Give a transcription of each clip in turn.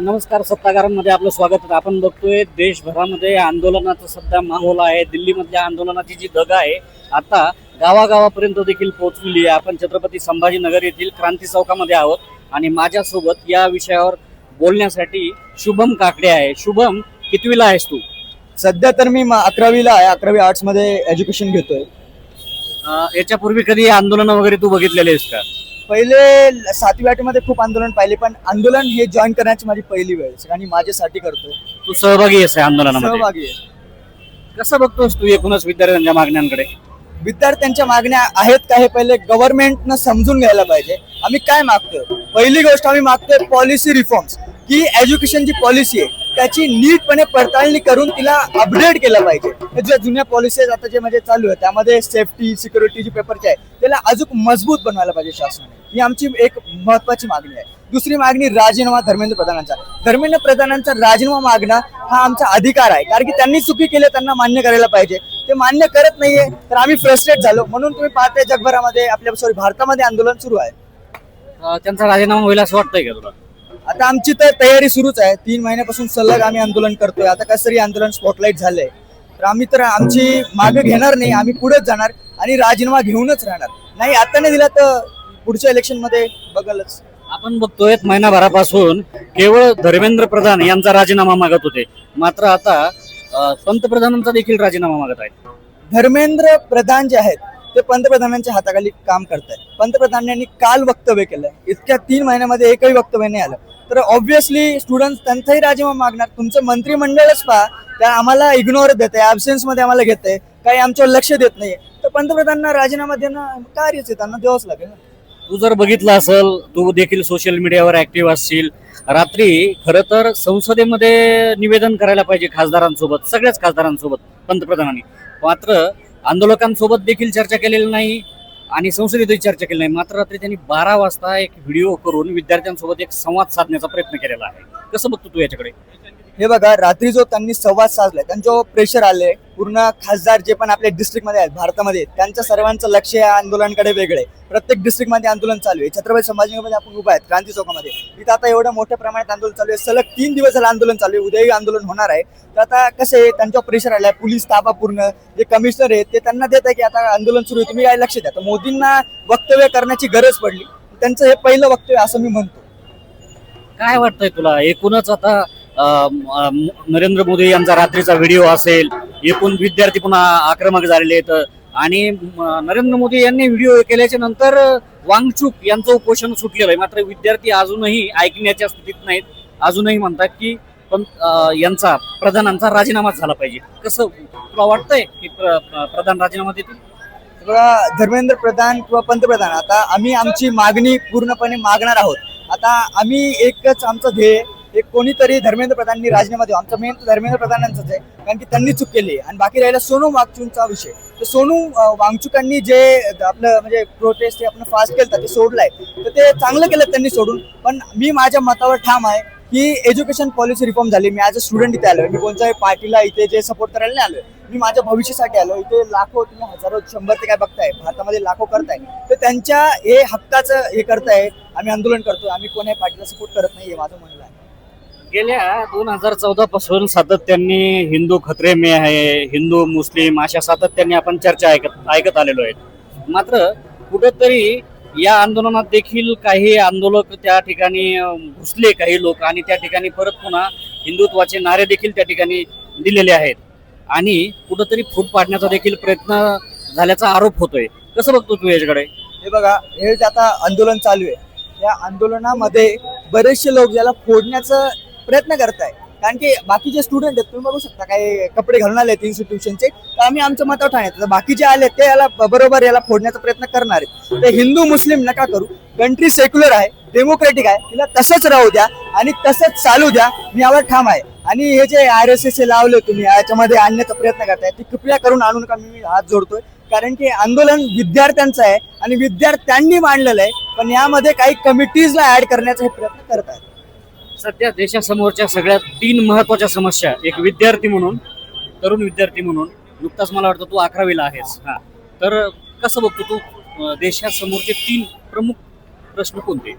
नमस्कार. सत्तागारांमध्ये आपलं स्वागत आहे. आपण बघतोय देशभरामध्ये आंदोलनाचा सध्या माहोल आहे. दिल्लीमधल्या आंदोलनाची जी धग आहे आता गावागावापर्यंत देखील पोहोचलेली आहे. आपण छत्रपती संभाजीनगर येथील क्रांती चौकामध्ये आहोत आणि माझ्यासोबत या विषयावर बोलण्यासाठी शुभम काकडे आहे. शुभम, कितवीला आहेस तू? सध्या तर मी 11वीला आहे. 11वी आर्ट्स मध्ये एज्युकेशन घेतोय. याच्यापूर्वी कधी आंदोलन वगैरे तू बघितलेले आहेस का? पहिले 7वी 8वी मध्ये खूप आंदोलन पाहिले, पण आंदोलन हे जॉईन करण्याची माझी पहिली वेळ आणि माझ्यासाठी करतोय. तू सहभागी आहेस या आंदोलनामध्ये? सहभागी आहे. कसं बघतोस तू एकूणच विद्यार्थ्यांच्या मागण्यांकडे? विद्यार्थ्यांच्या मागण्या आहेत का हे पहिले गव्हर्नमेंटनं समजून घ्यायला पाहिजे. आम्ही काय मागतोय? पहिली गोष्ट आम्ही मागतोय पॉलिसी रिफॉर्म्स, की एज्युकेशन जी पॉलिसी आहे त्याची नीटपणे पडताळणी करून तिला अपडेट केलं पाहिजे. ज्या जुन्या पॉलिसीज आता जे म्हणजे चालू आहे त्यामध्ये सेफ्टी सिक्युरिटी जी पेपरची आहे त्याला अजून मजबूत बनवायला पाहिजे शासनाने. ही आमची एक महत्वाची मागणी आहे. दुसरी मागणी राजीनामा धर्मेंद्र प्रधानांचा. धर्मेंद्र प्रधानांचा राजीनामा मागणं हा आमचा अधिकार आहे, कारण की त्यांनी चुकी केली त्यांना मान्य करायला पाहिजे. ते मान्य करत नाहीये तर आम्ही फ्रस्ट्रेट झालो. म्हणून तुम्ही पाहताय जगभरामध्ये आपल्या भारतामध्ये आंदोलन सुरू आहे. त्यांचा राजीनामा होईल असं वाटतंय का तुला? आता आमची तर तयारी सुरूच आहे. 3 महिन्यापासून सलग आम्ही आंदोलन करतोय. आता कसं तरी आंदोलन स्पॉटलाइट झालंय तर आम्ही तर आमची मागे घेणार नाही. आम्ही पुढेच जाणार आणि राजीनामा घेऊनच राहणार. नाही आता नाही दिला तर पुढच्या इलेक्शन मध्ये बघलच. आपण बघतोय महिनाभरापासून केवळ धर्मेंद्र प्रधान यांचा राजीनामा मागत होते, मात्र आता पंतप्रधानांचा देखील राजीनामा मागत आहेत. धर्मेंद्र प्रधान जे आहेत ते पंतप्रधानांच्या हाताखाली काम करत आहेत. पंतप्रधानांनी काल वक्तव्य केलंय, इतक्या 3 महिन्यामध्ये एकही वक्तव्य नाही आलं तर ऑब्व्हियसली स्टुडंट त्यांचाही राजीनामा मागणार. तुमचं मंत्रिमंडळच पहा, त्या आम्हाला इग्नोर देत आहे, ॲब्सेन्स मध्ये आम्हाला घेत आहे, काही आमच्यावर लक्ष देत नाही. तर पंतप्रधानांना राजीनामा देणं कार्यच आहे, त्यांना द्यावंच लागेल. तू जर बघितलं असेल, तू देखील सोशल मीडियावर ऍक्टिव्ह असशील. रात्री खरं तर संसदेमध्ये निवेदन करायला पाहिजे खासदारांसोबत, सगळ्याच खासदारांसोबत पंतप्रधानांनी, मात्र आंदोलकांसोबत देखील चर्चा केलेली नाही आणि संसदेतही चर्चा केली नाही. मात्र रात्री त्यांनी 12 वाजता एक व्हिडिओ करून विद्यार्थ्यांसोबत एक संवाद साधण्याचा प्रयत्न केलेला आहे. कसं बघतो तू याच्याकडे? हे बघा, रात्री जो त्यांनी संवाद साधलाय त्यांच्यावर प्रेशर आले. पूर्ण खासदार जे पण आपल्या डिस्ट्रिक्टमध्ये आहेत भारतामध्ये, त्यांचं सर्वांचं लक्ष या आंदोलनाकडे वेगळे. प्रत्येक डिस्ट्रिक्टमध्ये आंदोलन चालू आहे. छत्रपती संभाजीनगरमध्ये आपण उभा आहेत क्रांती चौकामध्ये, इथं आता एवढं मोठ्या प्रमाणात आंदोलन चालू आहे. सलग 3 दिवस झालं आंदोलन चालू आहे. उद्याही आंदोलन होणार आहे. तर आता कसं आहे, त्यांच्यावर प्रेशर आलाय. पोलीस ताबा पूर्ण जे कमिशनर आहेत ते त्यांना देत आहे की आता आंदोलन सुरू आहे, तुम्ही काय लक्ष द्या. तर मोदींना वक्तव्य करण्याची गरज पडली. त्यांचं हे पहिलं वक्तव्य असं मी म्हणतो. काय वाटतंय तुला एकूणच आता नरेंद्र मोदी यांचा रात्रीचा व्हिडिओ असेल, एकूण विद्यार्थी पुन्हा आक्रमक झालेले आहेत आणि नरेंद्र मोदी यांनी व्हिडिओ केल्याच्या नंतर वांगचूक यांचं उपोषण सुटलेलं आहे, मात्र विद्यार्थी अजूनही ऐकण्याच्या स्थितीत नाहीत. अजूनही म्हणतात की पण यांचा प्रधानांचा राजीनामा झाला पाहिजे. कसं तुला वाटतंय की प्रधान राजीनामा देतील? धर्मेंद्र प्रधान किंवा पंतप्रधान, आता आम्ही आमची मागणी पूर्णपणे मागणार आहोत. आता आम्ही एकच आमचं ध्येय, एक कोणीतरी धर्मेंद्र प्रधानांनी राजीनामा देऊ. आमचं मेन धर्मेंद्र प्रधानांचंच आहे, कारण की त्यांनी चूक केली. आणि बाकी राहिला सोनू वांगचूकचा विषय. तर सोनू वांगचुकांनी जे आपलं म्हणजे प्रोटेस्ट आपण फास्ट केलं ते सोडलंय, तर ते चांगलं केलं त्यांनी सोडून. पण मी माझ्या मतावर ठाम आहे की एज्युकेशन पॉलिसी रिफॉर्म झाली. मी ॲज अ स्टुडंट इथे आलोय. मी कोणत्याही पार्टीला इथे जे सपोर्ट करायला नाही आलोय. मी माझ्या भविष्यासाठी आलो. इथे लाखो, तुम्ही हजारो 100 ते काय बघताय, भारतामध्ये लाखो करताय. तर त्यांच्या हे हक्काचं हे करताय. आम्ही आंदोलन करतोय. आम्ही कोणाही पार्टीला सपोर्ट करत नाही, हे माझं म्हणणं आहे. गेल्या 2014 पासून सातत्याने हिंदू खतरे में आहे, हिंदू मुस्लिम अशा सातत्याने आपण चर्चा ऐकत आलेलो आहे. मात्र कुठेतरी या आंदोलनात देखील काही आंदोलक त्या ठिकाणी घुसले, काही लोक, आणि त्या ठिकाणी परत पुन्हा हिंदुत्वाचे नारे देखील त्या ठिकाणी दिलेले आहेत आणि कुठेतरी फूट पाडण्याचा देखील प्रयत्न झाल्याचा आरोप होतोय. कसं बघतो तू याच्याकडे? हे बघा, हे जे आता आंदोलन चालू आहे, या आंदोलनामध्ये बरेचसे लोक ज्याला फोडण्याचा प्रयत्न करताय. कारण की बाकीचे स्टुडंट आहेत, तुम्ही बघू शकता काही कपडे घालून आले आहेत इन्स्टिट्यूशनचे. तर आम्ही आमच्या मतावर ठाण्यात, बाकी जे आले ते याला बरोबर याला फोडण्याचा प्रयत्न करणार आहेत. ते हिंदू मुस्लिम नका करू. कंट्री सेक्युलर आहे, डेमोक्रेटिक आहे, तिला तसंच राहू द्या आणि तसंच चालू द्या. मी यावर ठाम आहे. आणि हे जे RSS लावले तुम्ही याच्यामध्ये आणण्याचा प्रयत्न करताय, ते कृपया करून आणू नका. मी हात जोडतोय, कारण की आंदोलन विद्यार्थ्यांचं आहे आणि विद्यार्थ्यांनी मांडलेलं आहे. पण यामध्ये काही कमिटीजला ऍड करण्याचा हे प्रयत्न करत आहेत. सध्या देशासमोरच्या सगळ्यात 3 महत्वाच्या समस्या, एक विद्यार्थी म्हणून, तरुण विद्यार्थी म्हणून, नुकताच मला वाटतं तू 11वीला आहेस, तर कसं बघतो तू देशासमोरचे 3 प्रमुख प्रश्न कोणते?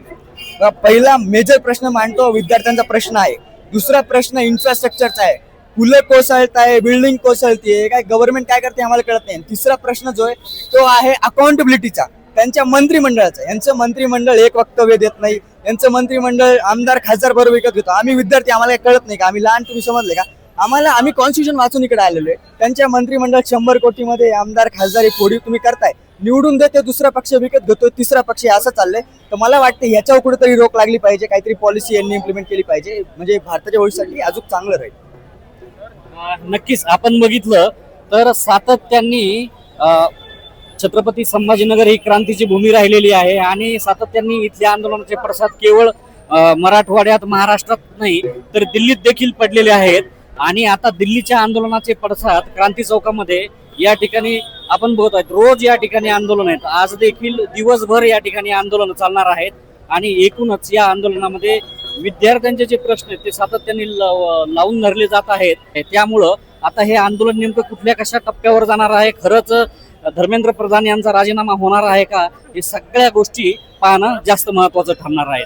पहिला मेजर प्रश्न मांडतो विद्यार्थ्यांचा प्रश्न आहे. दुसरा प्रश्न इन्फ्रास्ट्रक्चरचा आहे. पुलं कोसळत आहे, बिल्डिंग कोसळतीये, काय गव्हर्नमेंट काय करते आम्हाला कळत नाही. तिसरा प्रश्न जो आहे तो आहे अकाउंटेबिलिटीचा, त्यांच्या मंत्रिमंडळाचा. यांचं मंत्रिमंडळ एक वक्तव्य देत नाही. यांचं मंत्रिमंडळ आमदार खासदार बरोबर विकत घेतो. आम्ही विद्यार्थी आम्हाला काय कळत नाही का? आम्ही लहान, तुम्ही समजले का? आम्ही कॉन्स्टिट्यूशन वाचून इकडे आलेलो आहे. त्यांच्या मंत्रिमंडळ 100 कोटीमध्ये आमदार खासदार फोडी तुम्ही करताय, निवडून देते, दुसरा पक्ष विकत घेतो, तिसरा पक्ष असं चाललंय. तर मला वाटतं ह्याच्यावर कुठेतरी रोक लागली पाहिजे, काहीतरी पॉलिसी यांनी इम्प्लिमेंट केली पाहिजे, म्हणजे भारताच्या भविष्यासाठी अजून चांगलं राहील. नक्कीच आपण बघितलं तर सातत्याने छत्रपती संभाजीनगर ही क्रांतीची भूमी राहिलेली आहे आणि सातत्याने इथल्या आंदोलनाचे पडसाद केवळ मराठवाड्यात महाराष्ट्रात नाही तर दिल्लीत देखील पडलेले आहेत. आणि आता दिल्लीच्या आंदोलनाचे पडसाद क्रांती चौकामध्ये या ठिकाणी आपण बघत आहेत. रोज या ठिकाणी आंदोलन आहेत. आज देखील दिवसभर या ठिकाणी आंदोलन चालणार आहेत आणि एकूणच या आंदोलनामध्ये विद्यार्थ्यांचे जे प्रश्न आहेत ते सातत्याने लावून धरले जात आहेत. त्यामुळं आता हे आंदोलन नेमकं कुठल्या कशा टप्प्यावर जाणार आहे, खरंच धर्मेंद्र प्रधान यांचा राजीनामा होणार आहे का, हे सगळ्या गोष्टी पाहणं जास्त महत्वाचं ठरणार आहे.